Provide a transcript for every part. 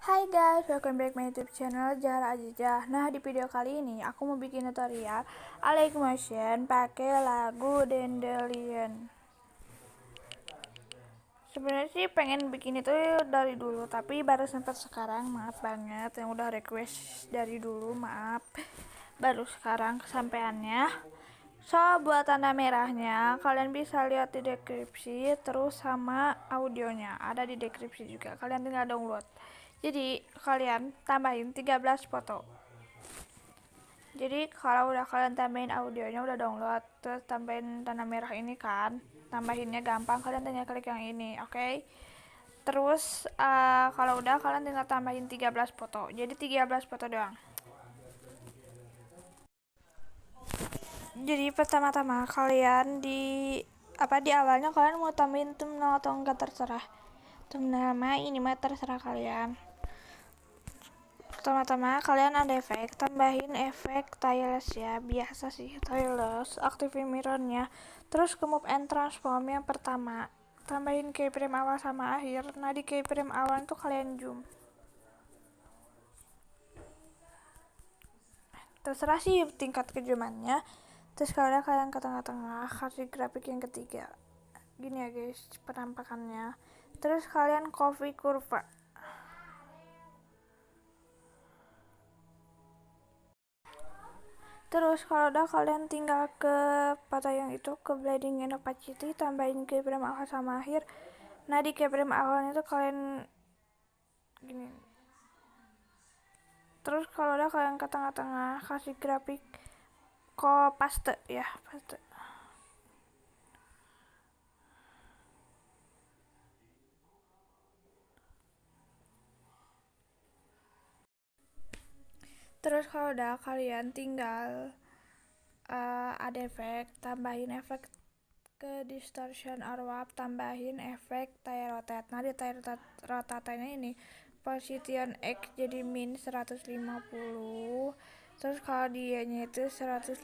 Hai guys, welcome back my YouTube channel Zahra Azizah. Nah, di video kali ini aku mau bikin tutorial Alec Motion pakai lagu Dandelion. Sebenarnya sih pengen bikin itu dari dulu, tapi baru sempat sekarang. Maaf banget yang udah request dari dulu, maaf. Baru sekarang kesampaiannya. So, buat tanda merahnya kalian bisa lihat di deskripsi, terus sama audionya ada di deskripsi juga. Kalian tinggal download. Jadi, kalian tambahin 13 foto. Jadi, kalau udah kalian tambahin audionya, udah download, terus tambahin tanda merah ini kan. Tambahinnya gampang, kalian tinggal klik yang ini, oke? Terus, kalau udah kalian tinggal tambahin 13 foto. Jadi 13 foto doang. Jadi pertama-tama kalian di awalnya kalian mau tambahin thumbnail atau enggak terserah. Thumbnail ini mah terserah kalian. Pertama-tama kalian ada efek, tambahin efek tiles ya, biasa sih tiles, aktifin mirrornya. Terus ke move and transform yang pertama, tambahin keyframe awal sama akhir. Nah, di keyframe awal itu kalian zoom. Terserah sih tingkat kejumannya. Terus kalau kalian ke tengah-tengah, kasih grafik yang ketiga. Gini ya guys, penampakannya. Terus kalian copy kurva. Terus kalau udah kalian tinggal ke foto yang itu, ke blending and opacity, tambahin keyframe awal sama akhir. Nah, di keyframe awalnya itu kalian gini. Terus kalau udah kalian ke tengah-tengah, kasih grafik paste ya, paste. Terus kalau udah kalian tinggal ada efek, tambahin efek ke distortion or warp, tambahin efek tire rotate. Nah, di tire rotate-nya ini position X jadi min 150. Terus kalau dianya itu 150.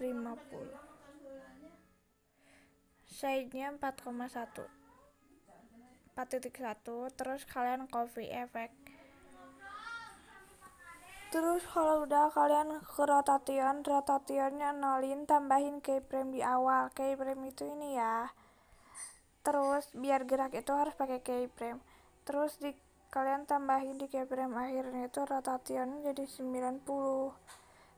Size-nya 4,1. 4.1. Terus kalian copy efek. Terus kalau udah kalian ke rotationnya nolin, tambahin keyframe di awal. Keyframe itu ini ya. Terus biar gerak itu harus pakai keyframe. Terus kalian tambahin di keyframe akhirnya itu rotation jadi 90.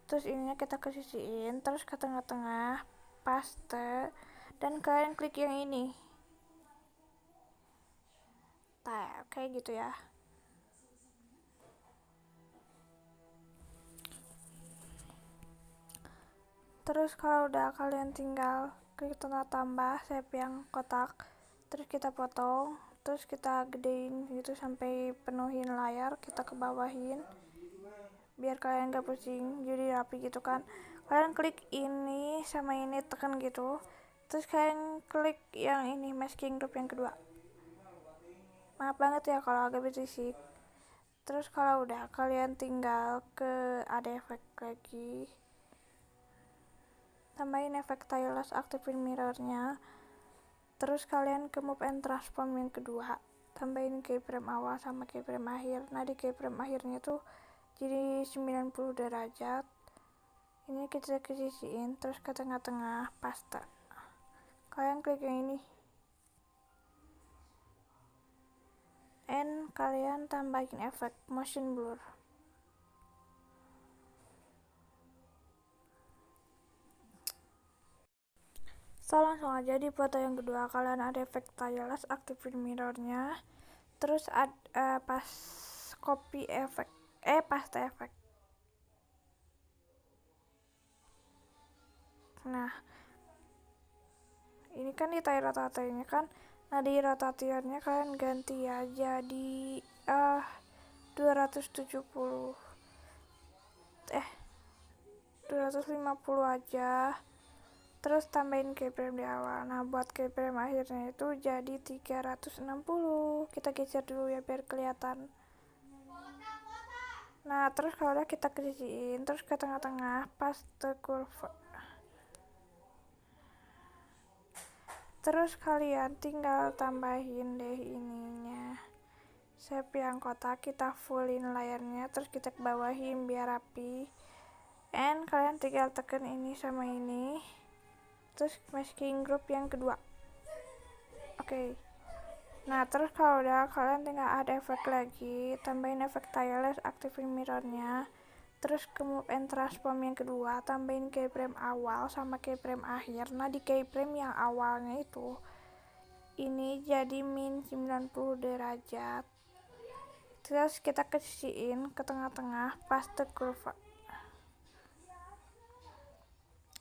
Terus ininya kita kesisiin, terus ke tengah-tengah, paste, dan kalian klik yang ini. Kayak gitu ya. Terus kalau udah kalian tinggal klik tanda tambah shape yang kotak, terus kita potong, terus kita gedein gitu sampai penuhin layar, kita ke bawahin biar kalian gak pusing, jadi rapi gitu kan. Kalian klik ini sama ini, tekan gitu, terus kalian klik yang ini masking group yang kedua. Maaf banget ya kalau agak berisik. Terus kalau udah kalian tinggal ke ada efek lagi, tambahin efek tiles, aktifin mirrornya. Terus kalian ke move and transform yang kedua, tambahin keyframe awal sama keyframe akhir. Nah, di keyframe akhirnya tuh jadi 90 derajat. Ini kita kesisiin, terus ke tengah-tengah paste. Kalian klik yang ini. And kalian tambahin efek motion blur. So, langsung aja di foto yang kedua kalian ada efek tiles, aktifin mirrornya. Terus pas copy efek, paste efek. Nah, ini kan di tire rotate-nya kan. Nah, di rotationnya kalian ganti ya jadi 270 250 aja. Terus tambahin keyframe di awal. Nah, buat keyframe akhirnya itu jadi 360. Kita geser dulu ya biar kelihatan. Nah, terus kalau udah kita kesisiin, terus ke tengah-tengah paste kurva. Terus kalian tinggal tambahin deh ininya shape yang kotak, kita fullin layarnya, terus kita bawahin biar rapi. And kalian tinggal tekan ini sama ini, terus masking group yang kedua. Oke. Nah, terus kalau udah, kalian tinggal add efek lagi, tambahin efek tireless, aktifin mirrornya, terus ke move and transform yang kedua, tambahin keyframe awal sama keyframe akhir. Nah, di keyframe yang awalnya itu ini jadi min 90 derajat, terus kita kesiin ke tengah-tengah pas the curve.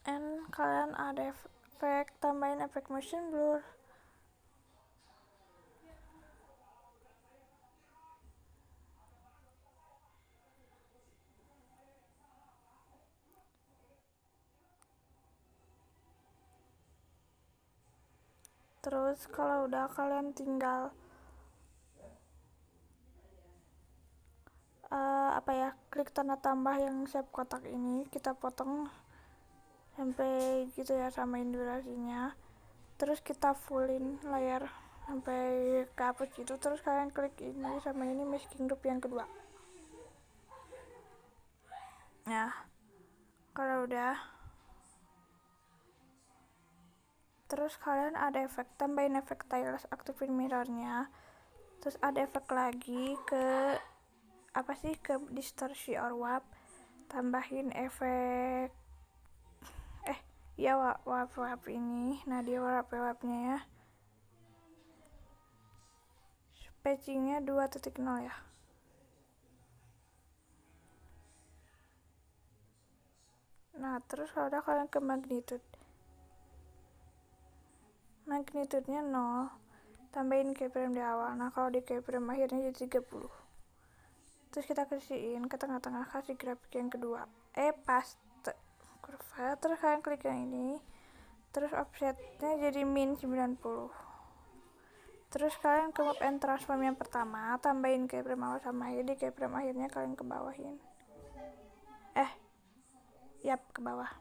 And kalian ada efek, tambahin efek motion blur. Terus kalau udah, kalian tinggal klik tanda tambah yang shape kotak ini, kita potong sampai gitu ya, samain durasinya, terus kita fullin layar sampai ke hapus gitu, terus kalian klik ini sama ini masking group yang kedua. Nah, kalau udah, terus kalian ada efek, tambahin efek tireless, aktifin mirrornya, terus ada efek lagi ke ke distorsi or warp, tambahin efek warp ini. Nah, di warpnya ya, patchingnya 2.0 ya. Nah, terus kalau udah, kalian ke magnitude-nya 0, tambahin keyframe di awal. Nah, kalau di keyframe akhirnya jadi 30. Terus kita kasihin ke tengah-tengah, kasih grafik yang kedua, paste curve, terus kalian klik yang ini, terus offsetnya jadi min 90. Terus kalian ke move and transform yang pertama, tambahin keyframe awal sama akhir, di keyframe akhirnya kalian ke bawahin, ke bawah.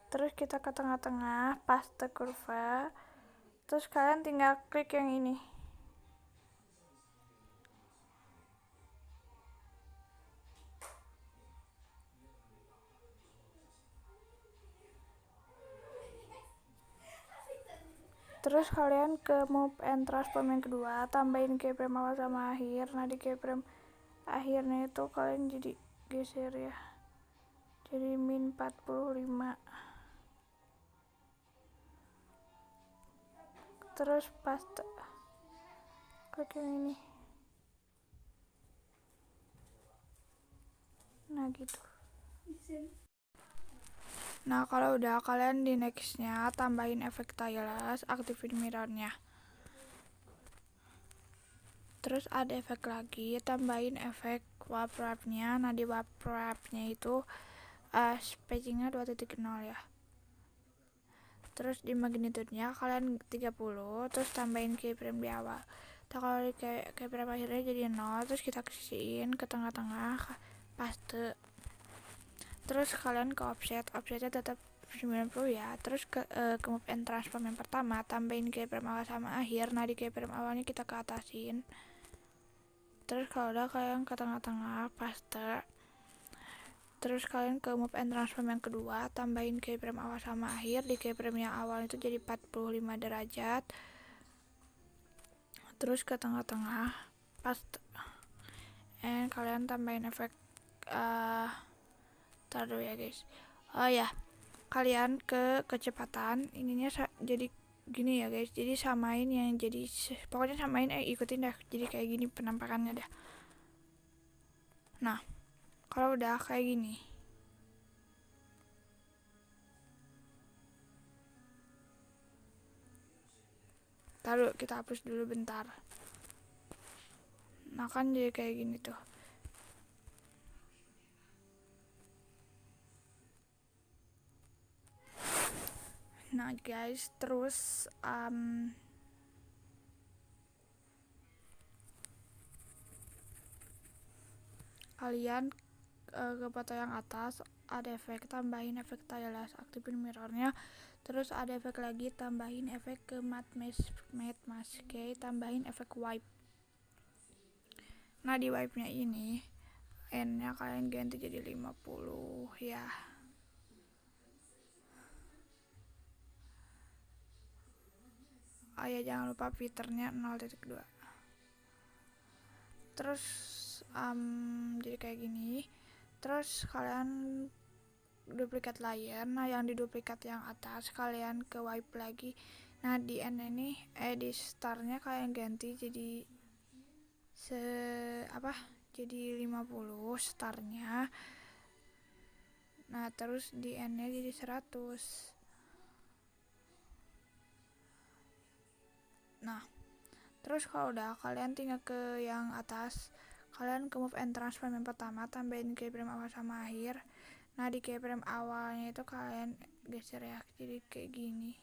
Terus kita ke tengah-tengah, paste curve, terus kalian tinggal klik yang ini. Terus kalian ke move and transform yang kedua, tambahin keyframe awal sama akhir. Nah, di keyframe akhirnya itu kalian jadi geser ya, jadi min 45. Terus paste, klik yang ini. Nah, gitu. Nah, kalau udah, kalian di nextnya tambahin efek tireless, aktifin mirrornya, terus ada efek lagi, tambahin efek warp wrapnya. Nah, di warp wrapnya itu spacingnya 2.0 ya. Terus di magnitude-nya kalian 30, terus tambahin keyframe di awal. Nah, kalau di keyframe akhirnya jadi 0, terus kita kesiin ke tengah-tengah, paste. Terus kalian ke offsetnya tetap 90 ya. Terus ke move and transform yang pertama, tambahin keyframe awal sama akhir. Nah, di keyframe awalnya kita ke atasin. Terus kalau udah, kalian ke tengah-tengah, paste. Terus kalian ke move and transform yang kedua, tambahin keyframe awal sama akhir. Di keyframe yang awal itu jadi 45 derajat. Terus ke tengah-tengah, paste. And kalian tambahin efek taruh ya guys. Kalian ke kecepatan ininya jadi gini ya guys, jadi samain yang jadi, pokoknya samain ikutin dah, jadi kayak gini penampakannya dah. Nah, kalau udah kayak gini, taruh, kita hapus dulu bentar. Nah, kan jadi kayak gini tuh. Nah guys, terus kalian ke foto yang atas, ada efek, tambahin efek tireless, aktifin mirrornya, Terus ada efek lagi, tambahin efek ke matte mask, tambahin efek wipe. Nah di wipe nya ini N nya kalian ganti jadi 50 ya. Oh ya, jangan lupa filternya 0.2. Terus jadi kayak gini. Terus kalian duplikat layer. Nah yang di duplikat yang atas kalian ke wipe lagi. Nah di N ini di startnya kalian ganti jadi jadi 50 startnya. Nah terus di N nya jadi 100. Nah terus kalau udah, kalian tinggal ke yang atas, kalian ke move and transform yang pertama, tambahin keyframe awal sama akhir. Nah di keyframe awalnya itu kalian geser ya, jadi kayak gini,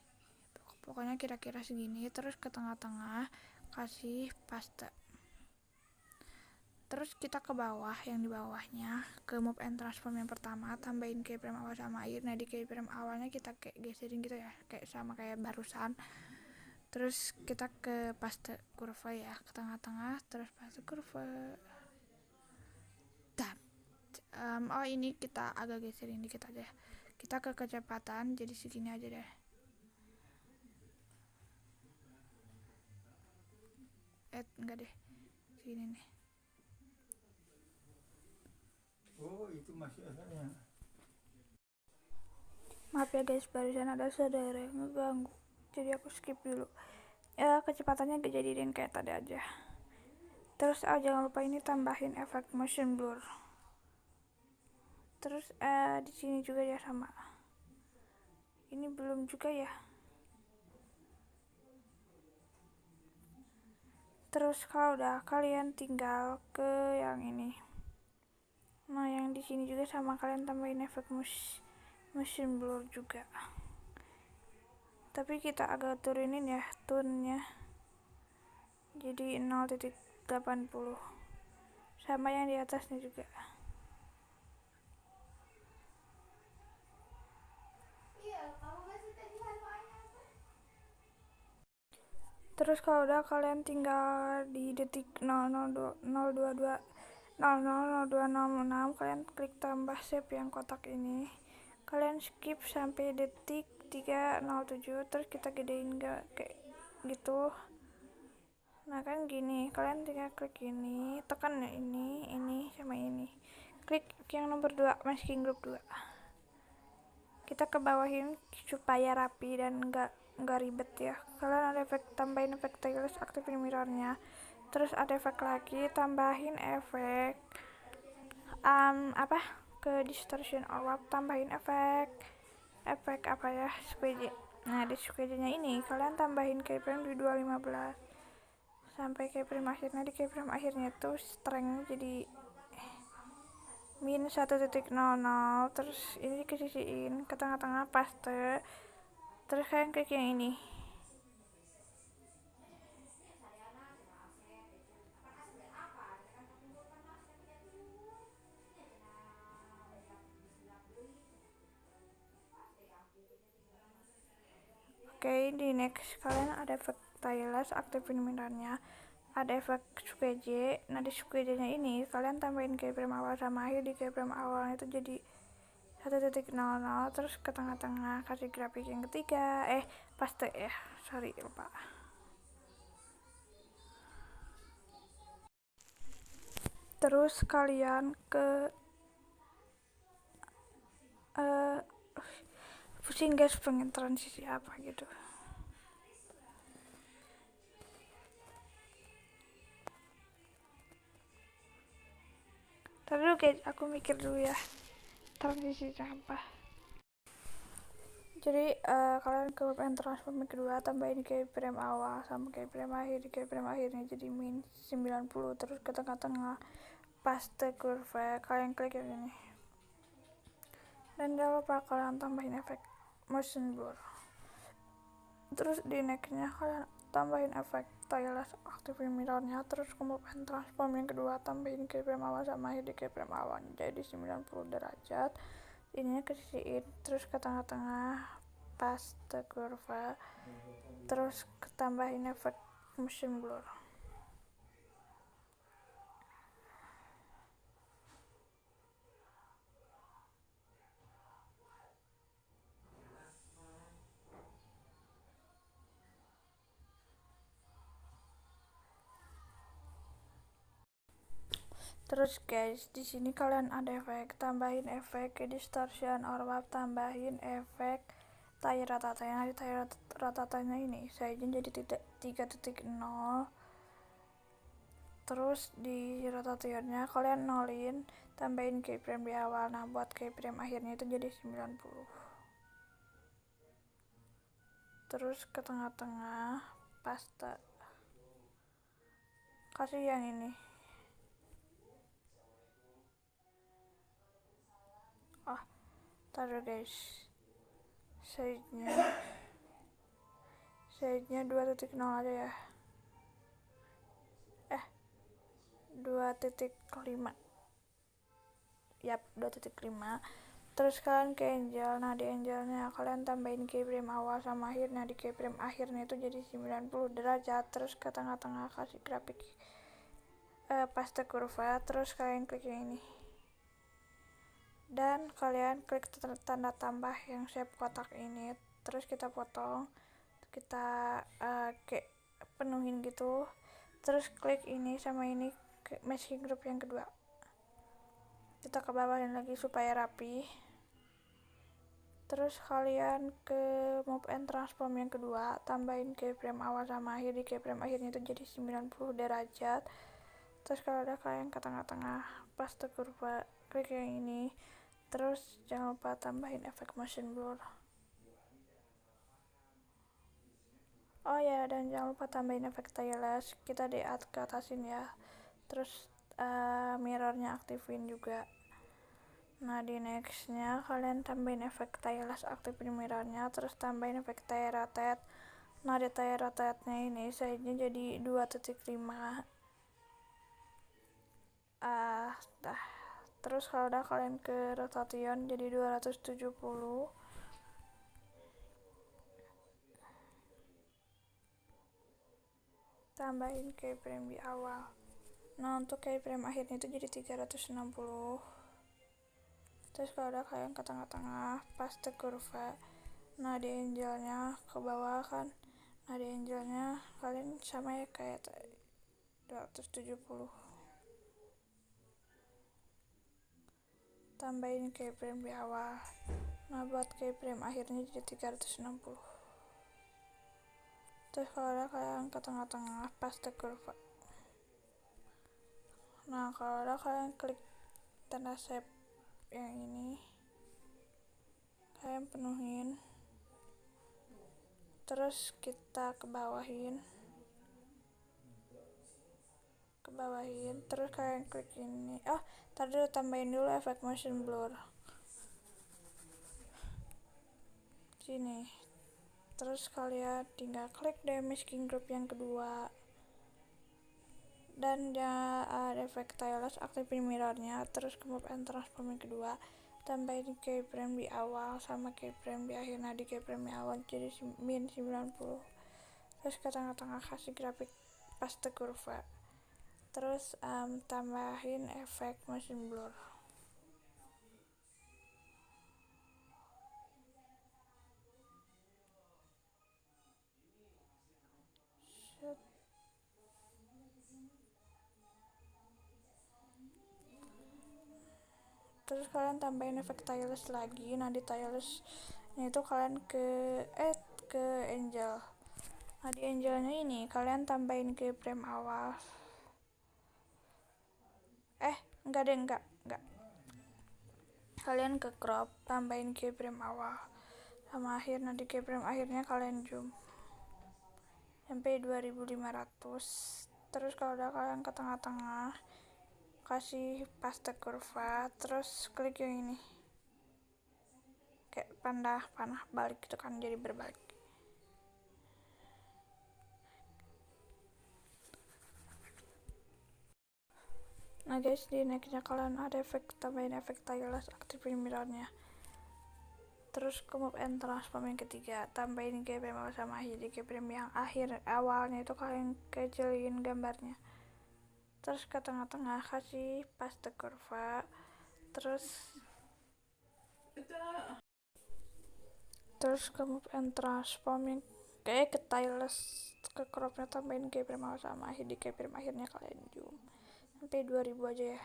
pokoknya kira-kira segini. Terus ke tengah-tengah kasih paste. Terus kita ke bawah, yang di bawahnya ke move and transform yang pertama, tambahin keyframe awal sama akhir. Nah di keyframe awalnya kita kayak geserin gitu ya, kayak sama kayak barusan. Terus kita ke paste kurva ya, ke tengah-tengah, terus paste kurva. Oh ini kita agak geserin dikit aja. Kita ke kecepatan jadi segini aja deh. Enggak deh, segini nih. Oh itu masih asalnya. Maaf ya guys, barusan ada saudara yang ngeganggu, jadi aku skip dulu. Ya kecepatannya kejadian kayak tadi aja. Terus jangan lupa ini tambahin efek motion blur. Terus di sini juga ya sama. Ini belum juga ya. Terus kalau udah, kalian tinggal ke yang ini. Nah yang di sini juga sama, kalian tambahin efek motion blur juga. Tapi kita agak turunin ya tone-nya. Jadi 0.80. Sama yang di atasnya juga. Terus kalau udah, kalian tinggal di detik 002 000206, kalian klik tambah shape yang kotak ini. Kalian skip sampai detik 307, terus kita gedein kayak gitu. Nah kan gini, kalian tinggal klik ini, tekan ya ini sama ini. Klik yang nomor 2, masking group 2. Kita ke bawahin supaya rapi dan enggak ribet ya. Kalian ada efek, tambahin efek stylus, aktifin mirrornya. Terus ada efek lagi, tambahin efek ke distortion or warp, tambahin efek squeeze. Nah di squeeze nya ini kalian tambahin keyframe di 215 sampai keyframe akhirnya. Di keyframe akhirnya itu strength jadi min 1.00. Terus ini dikasisiin ke tengah-tengah paste. Terus kalian klik yang ini. Oke, di next kalian ada efek stylus, aktifin mirrornya. Ada efek squeeze. Nah di squeeze nya ini kalian tambahin keyframe awal sama akhir. Di keyframe awalnya itu jadi 1.00. Terus ke tengah-tengah kasih grafik yang ketiga, paste ya, sorry lupa. Terus kalian ke pusing guys, pengen transisi apa gitu. Tapi dulu guys, aku mikir dulu ya transisi apa. Jadi kalian ke web and transform yang kedua, tambahin keyframe awal sama keyframe akhir. Di keyframe akhirnya jadi min 90. Terus ke tengah-tengah paste kurva, kalian klik yang ini. Dan jangan lupa kalian tambahin efek motion blur. Terus di next-nya kalian tambahin efek stylus, aktifin mirrornya. Terus kemudian transform yang kedua, tambahin keyframe awal sama akhir. Di keyframe awalnya jadi 90 derajat, ininya kesisiin. Terus ke tengah-tengah paste kurva, terus tambahin efek motion blur. Terus guys, di sini kalian ada efek, tambahin efek distortion or warp, tambahin efek tire ratatanya. Di tire ratatanya ini saya jadi 3.0. Terus di rotationnya kalian nolin, tambahin keyframe di awal. Nah, buat keyframe akhirnya itu jadi 90. Terus ke tengah-tengah paste, kasih yang ini. Taruh guys, size-nya 2.0 aja ya. 2.5. Yap, 2.5. Terus kalian ke angel. Nah, di angelnya kalian tambahin keyframe awal sama akhir. Nah, di keyframe akhirnya itu jadi 90 derajat. Terus ke tengah-tengah kasih grafik paste kurva. Terus kalian klik yang ini. Dan kalian klik tanda tambah yang shape kotak ini. Terus kita potong, kita kayak penuhin gitu. Terus klik ini sama ini, masking group yang kedua. Kita ke bawahin lagi supaya rapi. Terus kalian ke move and transform yang kedua, tambahin keyframe awal sama akhir. Di keyframe akhirnya itu jadi 90 derajat. Terus kalau ada kalian ke tengah-tengah paste kurva, klik yang ini. Terus jangan lupa tambahin efek motion blur. Oh ya, dan jangan lupa tambahin efek tailless. Kita ke atasin ya. Terus mirrornya aktifin juga. Nah, di nextnya kalian tambahin efek tailless, aktifin mirrornya. Terus tambahin efek tire rotate. Nah, di tire rotate nya ini size-nya jadi 2.5. Terus kalau udah kalian ke rotation jadi 270. Tambahin keyframe di awal. Nah, untuk keyframe akhirnya itu jadi 360. Terus kalau udah kalian ke tengah-tengah paste kurva. Nah, di angelnya ke bawah kan. Nah, di angelnya kalian sama ya kayak 270. Tambahin keyframe di awal. Nah, buat keyframe akhirnya jadi 360. Terus kalau ada kalian ke tengah-tengah paste kurva. Nah, kalau ada kalian klik tanda shape yang ini, kalian penuhin. Terus kita ke bawahin. Terus kalian klik ini. Tadi tambahin dulu efek motion blur sini. Terus kalian tinggal klik deh masking group yang kedua. Dan ada efek tailless, aktifin mirrornya. Terus ke move and transform yang kedua, tambahin keyframe di awal sama keyframe di akhir. Nah, di keyframe di awal jadi min 90. Terus ke tengah-tengah kasih grafik paste kurva. Terus tambahin efek motion blur. Terus kalian tambahin efek tailless lagi. Nah, di tailless itu kalian ke angel. Nah, di angelnya ini kalian tambahin keyframe awal. Enggak. Kalian ke crop, tambahin keyframe awal sama akhir. Nah, di keyframe akhirnya kalian zoom sampai 2500. Terus kalau udah kalian ke tengah-tengah kasih paste kurva. Terus klik yang ini, kayak panah balik gitu kan, jadi berbalik. Nah guys, di nextnya kalian ada efek, tambahin efek tailless, aktifin mirrornya. Terus ke move and transform yang ketiga, tambahin keyframe awal sama akhir di keyframe yang akhir. Awalnya itu kalian kecilin gambarnya, terus ke tengah-tengah kasih paste kurva, terus ke move and transform yang kayak ke tiles, ke cropnya tambahin keyframe awal sama akhir di keyframe akhirnya kalian zoom sampai 2000 aja ya.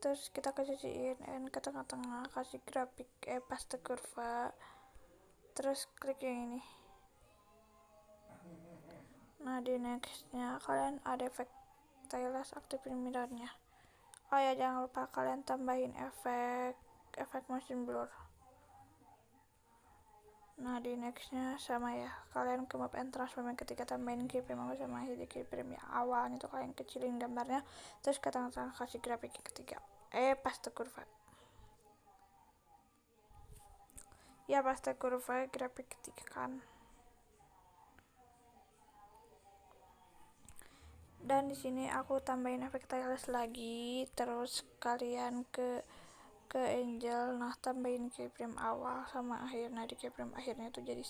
Terus kita kecilin and ke tengah-tengah kasih grafik paste kurva, terus klik yang ini. Nah di nextnya kalian ada efek tiles, aktifin mirrornya. Oh ya, jangan lupa kalian tambahin efek motion blur. Nah di nextnya sama ya, kalian ke move and transform yang ketiga, tambahin keyframe awal sama akhir di keyframe yang awalnya itu kalian kecilin gambarnya, terus ke tengah-tengah kasih grafik yang ketiga paste kurva. Ya paste kurva grafik ketiga kan. Dan di sini aku tambahin efek tiles lagi, terus kalian ke angel. Nah tambahin keyframe awal sama akhir. Nah di keyframe akhirnya itu jadi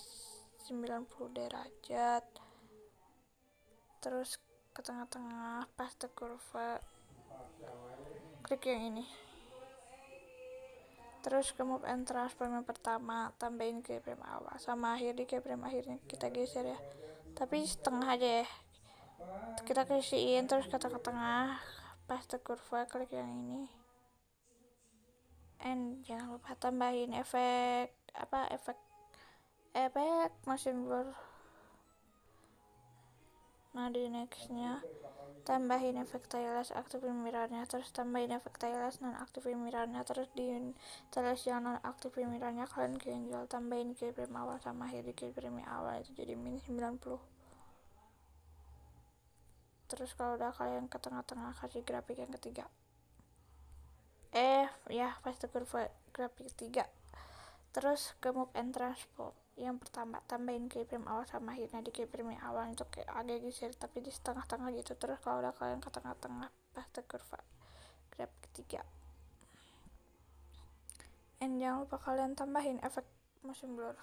90 derajat, terus ke tengah-tengah paste kurva, klik yang ini. Terus ke move and transform yang pertama, tambahin keyframe awal sama akhir di keyframe akhirnya kita geser ya, tapi setengah aja ya, kita kasihin. Terus ke tengah-tengah paste kurva, klik yang ini. And jangan lupa tambahin efek motion blur. Nah di nextnya tambahin efek tiles, aktifin mirrornya, terus tambahin efek tiles, non aktifin mirrornya, terus di tiles yang non aktifin mirrornya kalian ke angel, tambahin keyframe awal sama akhir di keyframe awal itu jadi min 90. Terus kalau udah kalian ke tengah-tengah kasih grafik yang ketiga, paste kurva grafik ketiga. Terus ke move and transform yang pertama, tambahin keyframe awal sama akhirnya di keyframe awal itu kayak agak geser tapi di setengah-tengah gitu. Terus kalau udah kalian ke tengah-tengah paste kurva grafik ketiga. And jangan lupa kalian tambahin efek motion blur.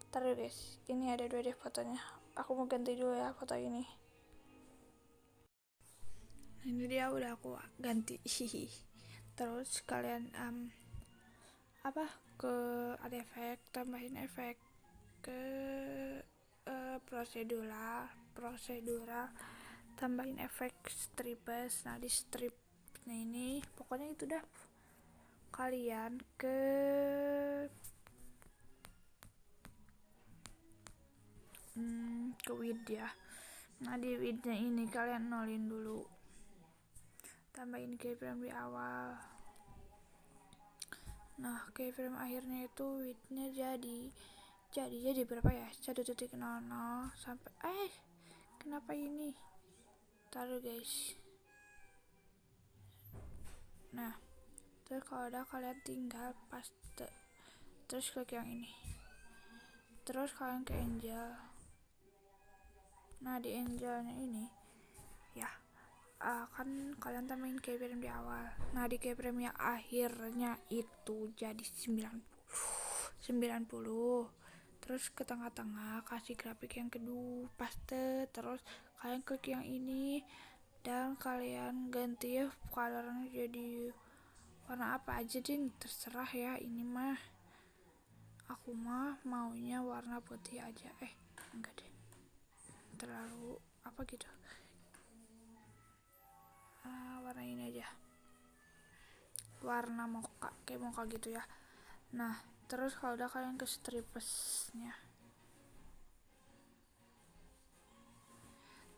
Ntar dulu guys, ini ada 2D fotonya, aku mau ganti dulu ya foto ini. Ini dia udah aku ganti. Terus kalian ada efek, tambahin efek ke prosedural, tambahin efek stripes. Nah di stripnya ini pokoknya itu dah, kalian ke width ya. Nah di widthnya ini kalian nolin dulu, tambahin keyframe di awal. Nah keyframe akhirnya itu widthnya jadi berapa ya, 1.00 sampai kenapa ini, taruh guys. Nah terus kalau udah kalian tinggal paste, terus klik yang ini, terus kalian ke angel. Nah di angelnya ini ya kan kalian tambahin keyframe di awal. Nah di keyframe yang akhirnya itu jadi 90. Terus ke tengah-tengah kasih grafik yang kedua paste, terus kalian klik yang ini dan kalian ganti colornya jadi warna apa aja deh, terserah ya. Ini mah aku maunya warna putih aja, enggak deh terlalu apa gitu, warna ini aja, warna mocha, kayak mocha gitu ya. Nah terus kalau udah kalian ke stripesnya,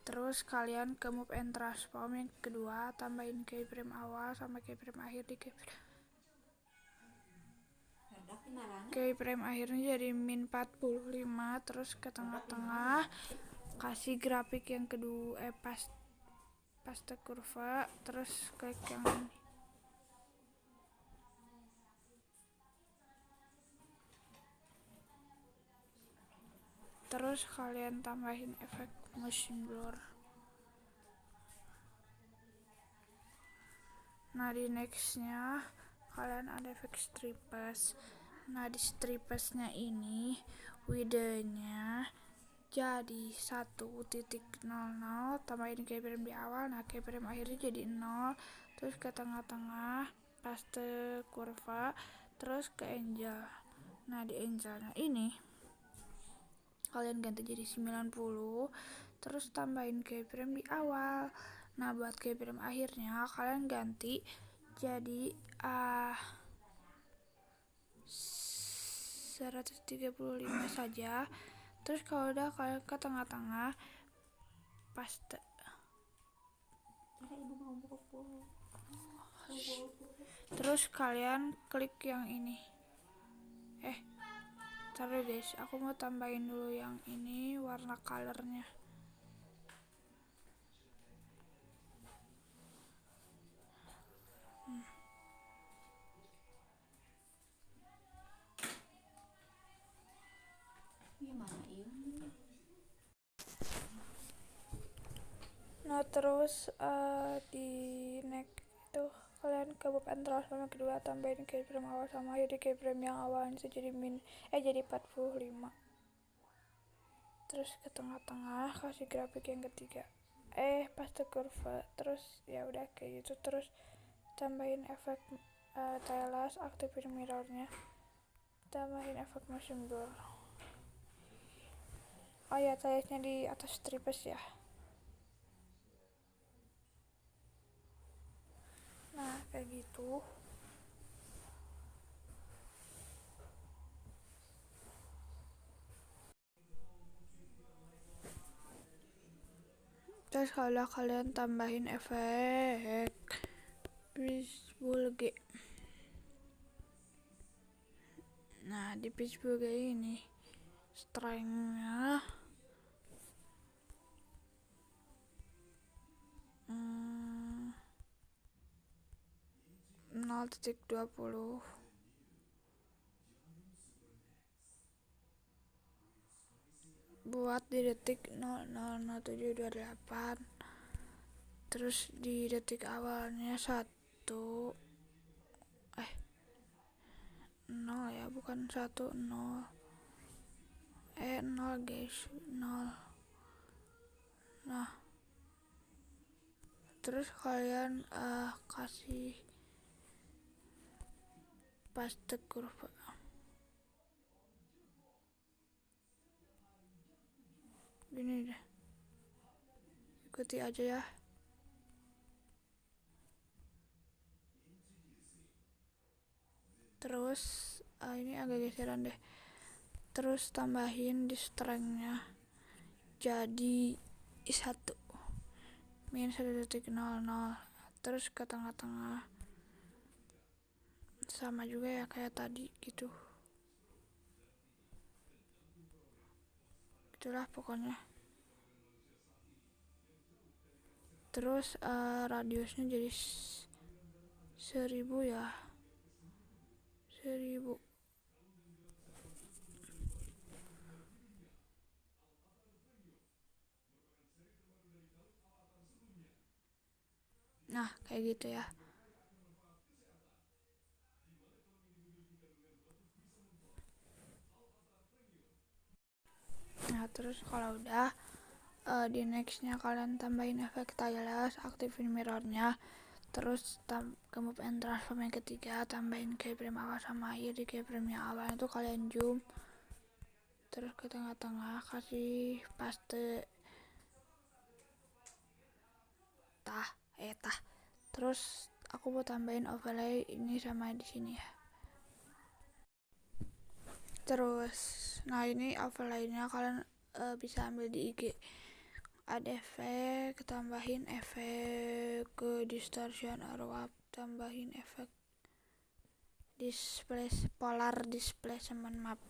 terus kalian ke move and transform yang kedua, tambahin keyframe awal sama keyframe akhir di keyframe akhirnya jadi min 45. Terus ke tengah-tengah kasih grafik yang kedua paste kurva, terus klik yang ini. Terus kalian tambahin efek motion blur. Nah di nextnya kalian ada efek stripes. Nah di stripesnya ini widenya jadi 1.00, tambahin keyframe di awal. Nah keyframe akhirnya jadi 0, terus ke tengah-tengah paste kurva, terus ke angel. Nah di angelnya ini kalian ganti jadi 90, terus tambahin keyframe di awal. Nah buat keyframe akhirnya kalian ganti jadi 135 saja. Terus kalau udah kalian ke tengah-tengah paste. Terus kalian klik yang ini. Taruh guys, aku mau tambahin dulu yang ini warna colornya. Nah terus di next itu kalian ke bob and transform yang kedua, tambahin keyframe awal sama akhir di keyframe yang awalnya itu jadi jadi 45. Terus ke tengah-tengah kasih grafik yang ketiga, paste kurva. Terus ya udah kayak gitu. Terus tambahin efek tailless, aktifin mirrornya, tambahin efek motion blur. Oh ya, taillessnya di atas stripes ya. Nah kayak gitu. Terus kalau kalian tambahin efek fishbowl G. Nah di fishbowl G ini strength-nya 0.20, buat di detik 0,00728. Terus di detik awalnya 0 ya, bukan 1, 0 0 guys, 0. Nah terus kalian kasih paste kurva. Gini deh, ikuti aja ya. Terus ini agak geseran deh. Terus tambahin di strength-nya jadi 1 min 1.00. Terus ke tengah-tengah sama juga ya kayak tadi gitu. Itulah pokoknya. Terus radiusnya jadi 1000 ya, 1000. Nah kayak gitu ya. Nah terus kalau udah di nextnya kalian tambahin efek tailless, aktifin mirrornya. Terus ke move and transform yang ketiga, tambahin keyframe awal sama akhir di keyframe yang awal itu kalian zoom. Terus ke tengah-tengah kasih paste terus aku mau tambahin overlay ini sama di sini ya. Terus nah ini overlaynya kalian bisa ambil di IG. Ada efek, tambahin efek ke distortion arrow up, tambahin efek display polar displacement map.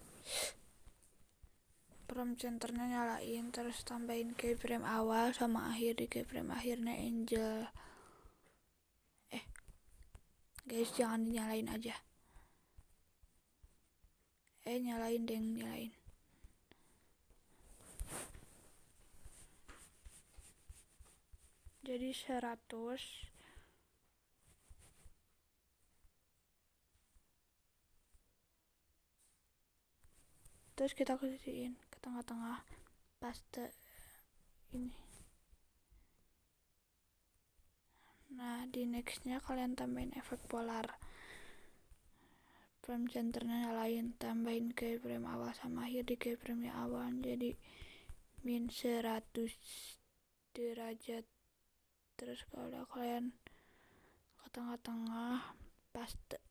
From centernya nyalain, terus tambahin keyframe awal sama akhir di keyframe akhirnya angel. Guys jangan dinyalain aja. Nyalain deh, nyalain. Jadi 100 terus kita kasihin ke tengah-tengah paste ini. Nah di nextnya kalian tambahin efek polar, frame centernya nyalain, tambahin keyframe awal sama akhir di keyframe awal jadi min 100 derajat. Terus kalau udah kalian ke tengah-tengah paste.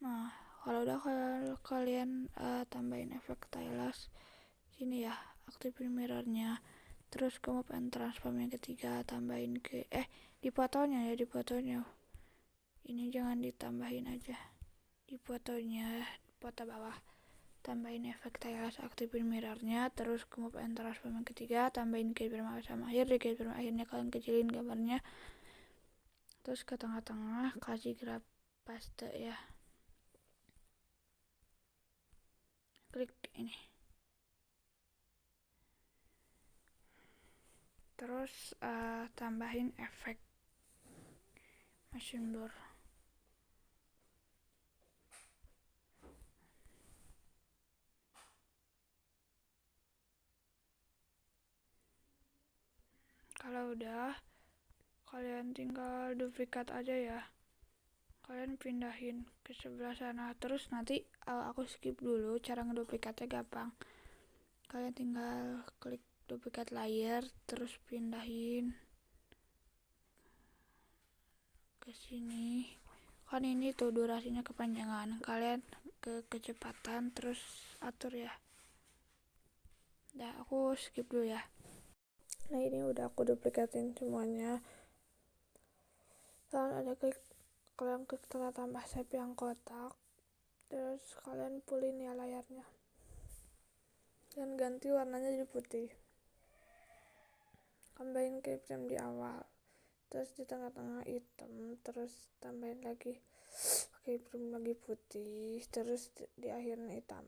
Nah kalau udah kalian tambahin efek stylus sini ya, aktifin mirrornya, terus ke move and transform yang ketiga tambahin ke di fotonya ya, di fotonya ini jangan ditambahin aja, di fotonya foto bawah tambahin efek stylus, aktifin mirrornya, terus ke move and transform yang ketiga tambahin keyframe awal sama akhir, di keyframe akhirnya kalian kecilin gambarnya, terus ke tengah-tengah kasih grab paste ya, klik ini, terus tambahin efek motion blur. Kalau udah kalian tinggal duplikat aja ya, kalian pindahin ke sebelah sana, terus nanti aku skip dulu cara ngeduplikatnya gampang. Kalian tinggal klik duplikat layer, terus pindahin ke sini. Kan ini tuh durasinya kepanjangan, kalian ke kecepatan terus atur ya. Udah aku skip dulu ya. Nah ini udah aku duplikatin semuanya. Kalian klik tanda tambah shape yang kotak, terus kalian pulin ya layarnya dan ganti warnanya jadi putih. Tambahin keyframe di awal, terus di tengah-tengah hitam, terus tambahin lagi keyframe lagi putih, terus di akhirnya hitam.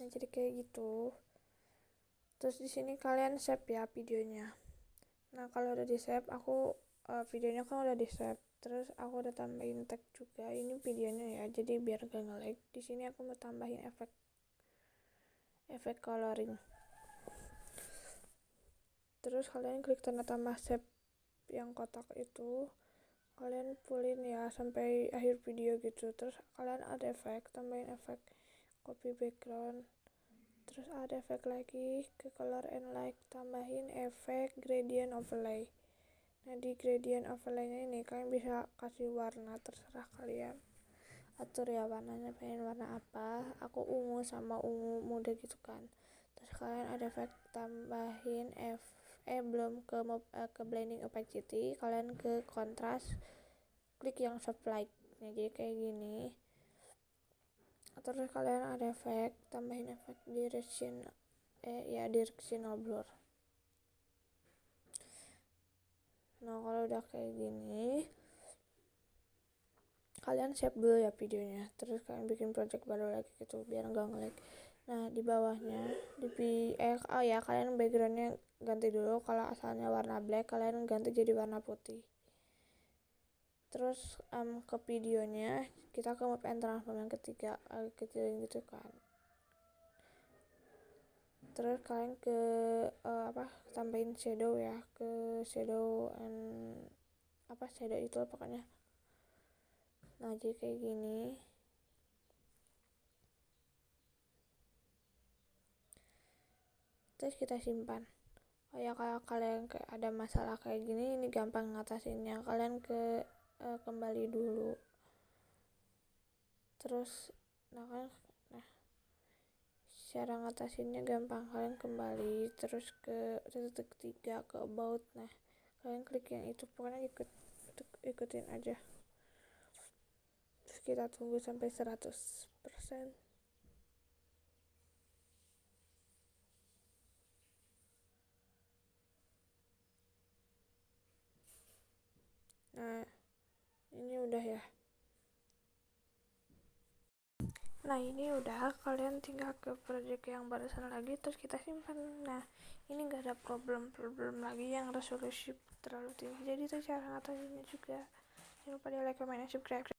Nah jadi kayak gitu. Terus di sini kalian save ya videonya. Nah kalau udah di save, aku videonya kan udah di save, terus aku udah tambahin tag juga ini videonya ya, jadi biar gak nge-lag. Di sini aku mau tambahin efek coloring. Terus kalian klik tanda tambah shape yang kotak itu, kalian pulin ya sampai akhir video gitu. Terus kalian ada efek, tambahin efek copy background, terus ada efek lagi ke color and light, tambahin efek gradient overlay. Nah di gradient overlay-nya ini kalian bisa kasih warna, terserah kalian atur ya warnanya, pengen warna apa. Aku ungu sama ungu muda gitu kan. Terus kalian ada efek tambahin belum ke blending opacity, kalian ke contrast, klik yang soft light. Nah jadi kayak gini. Terus kalian ada efek, tambahin efek directional blur. Nah kalau udah kayak gini, kalian save dulu ya videonya, terus kalian bikin project baru lagi gitu biar nggak nge-lag. Nah di bawahnya kalian backgroundnya ganti dulu, kalau asalnya warna black kalian ganti jadi warna putih. Terus ke videonya kita ke move and transform yang ketiga, kecilin gitu kan. Terus kalian ke tambahin shadow ya, ke shadow itu pokoknya. Nah jadi kayak gini. Terus kita simpan. Oh ya kalau kalian ada masalah kayak gini, ini gampang ngatasinnya. Kalian kembali dulu. Terus cara ngatasinnya gampang, kalian kembali terus ke titik 3 ke about. Nah kalian klik yang itu, pokoknya ikutin aja. Terus kita tunggu sampai 100%. Nah Ini udah ya. Nah ini udah, kalian tinggal ke project yang barusan lagi terus kita simpan. Nah ini nggak ada problem lagi yang resolusi terlalu tinggi, jadi itu cara ngatasinnya juga. Jangan lupa di like, comment, dan subscribe.